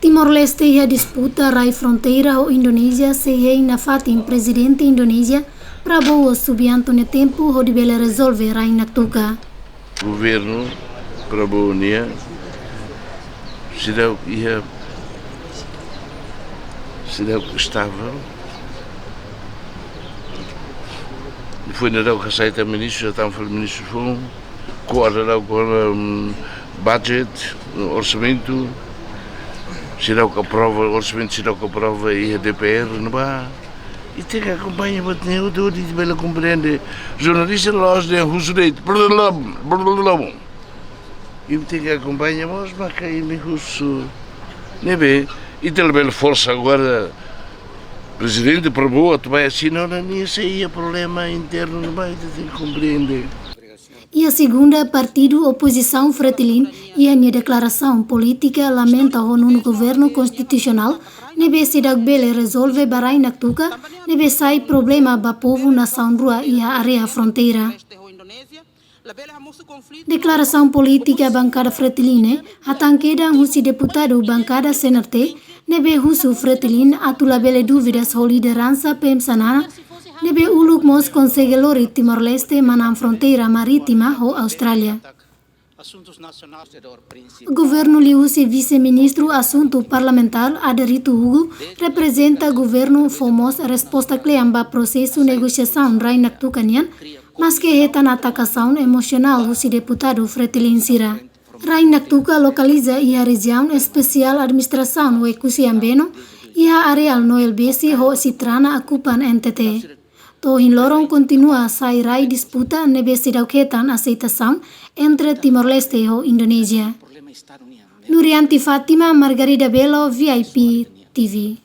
Timor-Leste ia disputa rai fronteira com Indonésia se na fatin presidente Indonésia Prabowo Subianto no tempo ho dibele resolve rai naktuka. Governo Prabowo nia sidau estável. Foi na rau que aceita ministro, já estão falando ministro foi com o budget, orçamento, será que aprova o orçamento, será que aprova e a DPR, não vai? E tem que acompanhar o que eu digo para compreender. Jornalista lá de Hussein, e tem que acompanhar, mas que aí me russo, nem bem. E tem força agora. Presidente Prabowo vai assim, não é problema interno, não vai ter que compreender. E a segunda, partido oposição Fretilin, e a declaração política lamenta o no governo constitucional, nebe sidak bele resolve barai naktuka, nebe sai problema ba povo nação rua e a área fronteira. Declaração política bancada Fretilin, atangkeda husi deputado bancada Senarte, nebe husu Fretilin atula bele dúvidas ho liderança PEMSANA, nebe uluk mos conseguelori Timor-Leste manam fronteira marítima ho Austrália. Governo liusi vice-ministro assunto parlamentar Aderito Hugo representa governo fomos resposta cleamba processo negociação rai naktukanian, mas que hetan atacação emocional husi deputado Fretilin Sira. Rai naktuka localiza ia região especial administração o Ekusiambeno ia areal Noel Besi ho Sitrana ocupan NTT. Tohin lorong continua sai rai disputa nebe sidauketan aceitação entre Timor-Leste e Indonésia. Nurianti Fatima, Margarida Bello, VIP TV.